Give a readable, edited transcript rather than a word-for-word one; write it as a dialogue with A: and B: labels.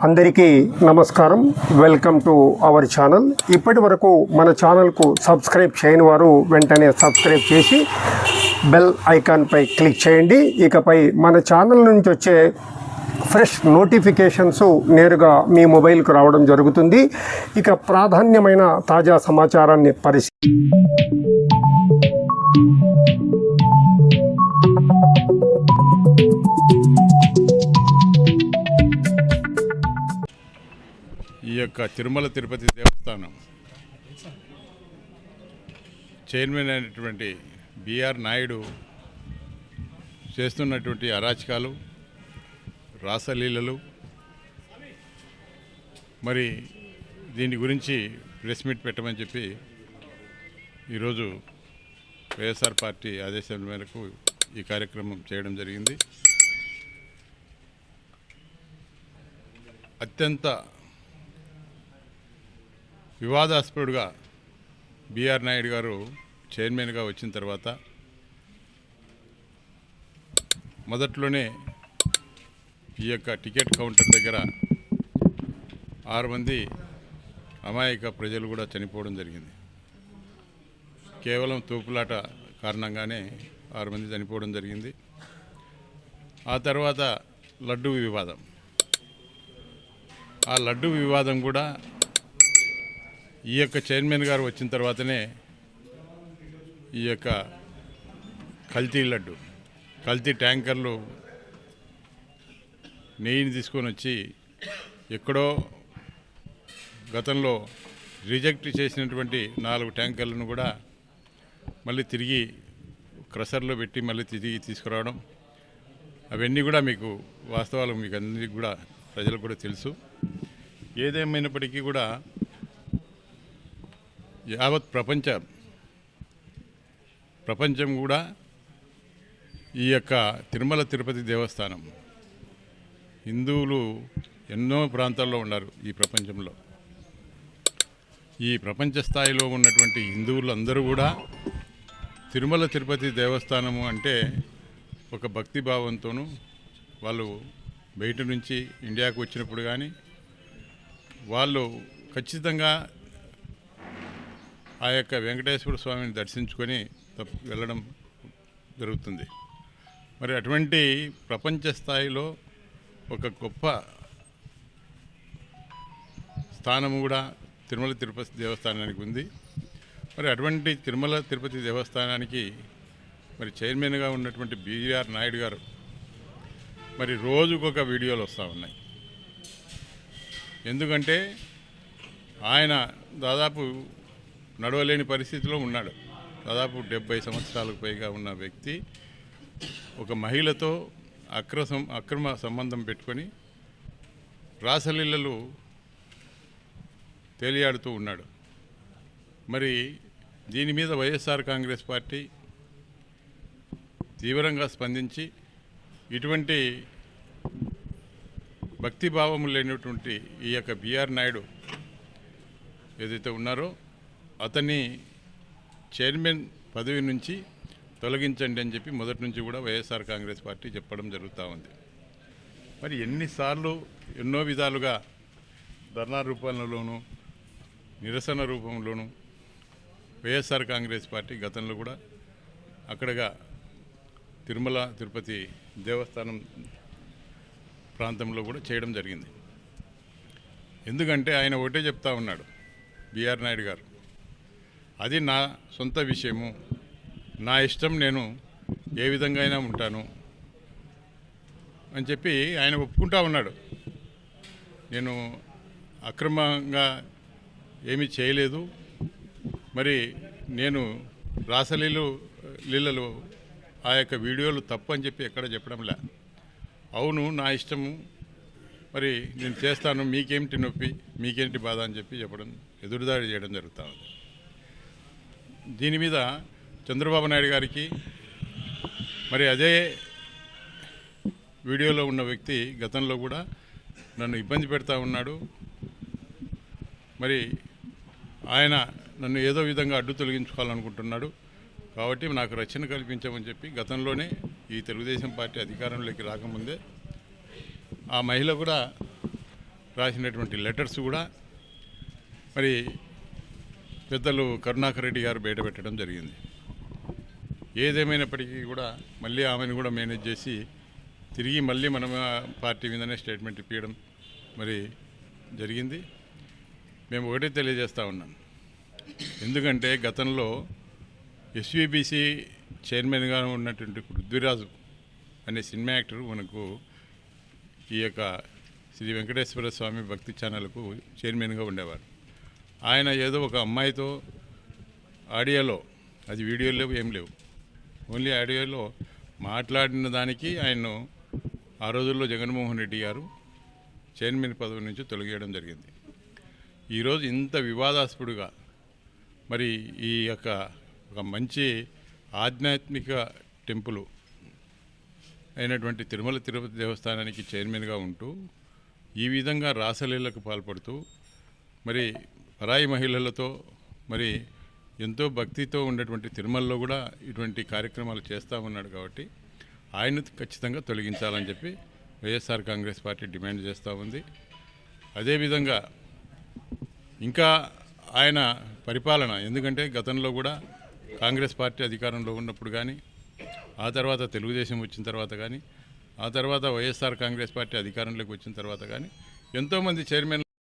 A: అందరికీ నమస్కారం. Welcome to our channel. ఇప్పటి వరకు మన ఛానల్కు సబ్స్క్రైబ్ చేయని వారు వెంటనే సబ్స్క్రైబ్ చేసి బెల్ ఐకాన్పై క్లిక్ చేయండి. ఇకపై మన ఛానల్ నుంచి వచ్చే ఫ్రెష్ నోటిఫికేషన్స్ నేరుగా మీ మొబైల్కు రావడం జరుగుతుంది. ఇక ప్రాధాన్యమైన తాజా సమాచారాన్ని
B: ఈ యొక్క తిరుమల తిరుపతి దేవస్థానం చైర్మన్ అయినటువంటి బిఆర్ నాయుడు చేస్తున్నటువంటి అరాచకాలు, రాసలీలలు, మరి దీని గురించి ప్రెస్ మీట్ పెట్టమని చెప్పి ఈరోజు వైఎస్ఆర్ పార్టీ ఆదేశాల మేరకు ఈ కార్యక్రమం చేయడం జరిగింది. అత్యంత వివాదాస్పదుడుగా బిఆర్ నాయుడు గారు చైర్మన్గా వచ్చిన తర్వాత మొదట్లోనే ఈ యొక్క టికెట్ కౌంటర్ దగ్గర 6 మంది అమాయక ప్రజలు కూడా చనిపోవడం జరిగింది. కేవలం తోపులాట కారణంగానే 6 మంది చనిపోవడం జరిగింది. ఆ తర్వాత లడ్డు వివాదం. ఆ లడ్డు వివాదం కూడా ఈ యొక్క చైర్మన్ గారు వచ్చిన తర్వాతనే ఈ యొక్క కల్తీ ట్యాంకర్లు నెయ్యిని తీసుకొని వచ్చి ఎక్కడో గతంలో రిజెక్ట్ చేసినటువంటి 4 ట్యాంకర్లను కూడా మళ్ళీ తిరిగి క్రషర్లో పెట్టి మళ్ళీ తిరిగి తీసుకురావడం, అవన్నీ కూడా మీకు వాస్తవాలు మీకు అందరికీ కూడా ప్రజలకు కూడా తెలుసు. ఏదేమైనప్పటికీ కూడా యావత్ ప్రపంచం కూడా ఈ యొక్క తిరుమల తిరుపతి దేవస్థానం, హిందువులు ఎన్నో ప్రాంతాల్లో ఉన్నారు ఈ ప్రపంచంలో. ఈ ప్రపంచ స్థాయిలో ఉన్నటువంటి హిందువులు అందరూ కూడా తిరుమల తిరుపతి దేవస్థానము అంటే ఒక భక్తిభావంతోనూ వాళ్ళు బయట నుంచి ఇండియాకు వచ్చినప్పుడు కానీ వాళ్ళు ఖచ్చితంగా ఆ యొక్క వెంకటేశ్వర స్వామిని దర్శించుకొని వెళ్ళడం జరుగుతుంది. మరి అటువంటి ప్రపంచ స్థాయిలో ఒక గొప్ప స్థానము కూడా తిరుమల తిరుపతి దేవస్థానానికి ఉంది. మరి అటువంటి తిరుమల తిరుపతి దేవస్థానానికి మరి చైర్మన్గా ఉన్నటువంటి బిఆర్ నాయుడు గారు మరి రోజుకొక వీడియోలు వస్తూ ఉన్నాయి. ఎందుకంటే ఆయన దాదాపు నడవలేని పరిస్థితిలో ఉన్నాడు. దాదాపు 70 సంవత్సరాలకు పైగా ఉన్న వ్యక్తి ఒక మహిళతో అక్రమ సంబంధం పెట్టుకొని రాసలీలలు తేలియాడుతూ ఉన్నాడు. మరి దీని మీద వైఎస్ఆర్ కాంగ్రెస్ పార్టీ తీవ్రంగా స్పందించి ఇటువంటి భక్తిభావము లేనటువంటి ఈ యొక్క బిఆర్ నాయుడు ఏదైతే ఉన్నారో అతన్ని చైర్మన్ పదవి నుంచి తొలగించండి అని చెప్పి మొదటి నుంచి కూడా వైఎస్ఆర్ కాంగ్రెస్ పార్టీ చెప్పడం జరుగుతూ ఉంది. మరి ఎన్నిసార్లు ఎన్నో విధాలుగా ధర్నా రూపంలోనూ నిరసన రూపంలోనూ వైఎస్ఆర్ కాంగ్రెస్ పార్టీ గతంలో కూడా అక్కడగా తిరుమల తిరుపతి దేవస్థానం ప్రాంతంలో కూడా చేయడం జరిగింది. ఎందుకంటే ఆయన ఒకటే చెప్తా ఉన్నాడు బిఆర్ నాయుడు గారు, అది నా సొంత విషయము, నా ఇష్టం, నేను ఏ విధంగా అయినా ఉంటాను అని చెప్పి ఆయన ఒప్పుకుంటా ఉన్నాడు. నేను అక్రమంగా ఏమీ చేయలేదు, మరి నేను రాసలీలలు ఆ యొక్క వీడియోలు తప్పు అని చెప్పి ఎక్కడ చెప్పడంలే. అవును, నా ఇష్టము, మరి నేను చేస్తాను, మీకేమిటి నొప్పి, మీకేంటి బాధ అని చెప్పి చెప్పడం, ఎదురుదాడి చేయడం జరుగుతూ ఉంది. దీని మీద చంద్రబాబు నాయుడు గారికి మరి అదే వీడియోలో ఉన్న వ్యక్తి గతంలో కూడా నన్ను ఇబ్బంది పెడతా ఉన్నాడు, మరి ఆయన నన్ను ఏదో విధంగా అడ్డు తొలగించుకోవాలనుకుంటున్నాడు, కాబట్టి నాకు రక్షణ కల్పించమని చెప్పి గతంలోనే ఈ తెలుగుదేశం పార్టీ అధికారంలోకి రాకముందే ఆ మహిళ కూడా రాసినటువంటి లెటర్స్ కూడా మరి పెద్దలు కరుణాకర్ రెడ్డి గారు బయటపెట్టడం జరిగింది. ఏదేమైనప్పటికీ కూడా మళ్ళీ ఆమెను కూడా మేనేజ్ చేసి తిరిగి మళ్ళీ మనం పార్టీ మీదనే స్టేట్మెంట్ ఇప్పించడం మరి జరిగింది. మేము ఒకటే తెలియజేస్తూ ఉన్నాం, ఎందుకంటే గతంలో ఎస్వీబీసీ చైర్మన్గా ఉన్నటువంటి పృథ్వీరాజు అనే సినిమా యాక్టర్ మనకు ఈ యొక్క శ్రీ వెంకటేశ్వర స్వామి భక్తి ఛానల్కు చైర్మన్గా ఉండేవారు. ఆయన ఏదో ఒక అమ్మాయితో ఆడియోలో, అది వీడియోలు లేవు ఏం లేవు, ఓన్లీ ఆడియోలో మాట్లాడిన దానికి ఆయన్ను ఆ రోజుల్లో జగన్మోహన్ రెడ్డి గారు చైర్మన్ పదవి నుంచి తొలగేయడం జరిగింది. ఈరోజు ఇంత వివాదాస్పదుగా మరి ఈ యొక్క ఒక మంచి ఆధ్యాత్మిక టెంపుల్ అయినటువంటి తిరుమల తిరుపతి దేవస్థానానికి చైర్మన్గా ఉంటూ ఈ విధంగా రాసలీలకు పాల్పడుతూ మరి పరాయి మహిళలతో మరి ఎంతో భక్తితో ఉన్నటువంటి తిరుమలలో కూడా ఇటువంటి కార్యక్రమాలు చేస్తూ ఉన్నాడు. కాబట్టి ఆయన ఖచ్చితంగా తొలగించాలని చెప్పి వైఎస్ఆర్ కాంగ్రెస్ పార్టీ డిమాండ్ చేస్తూ ఉంది. అదేవిధంగా ఇంకా ఆయన పరిపాలన, ఎందుకంటే గతంలో కూడా కాంగ్రెస్ పార్టీ అధికారంలో ఉన్నప్పుడు కానీ, ఆ తర్వాత తెలుగుదేశం వచ్చిన తర్వాత కానీ, ఆ తర్వాత వైఎస్ఆర్ కాంగ్రెస్ పార్టీ అధికారంలోకి వచ్చిన తర్వాత కానీ ఎంతోమంది చైర్మన్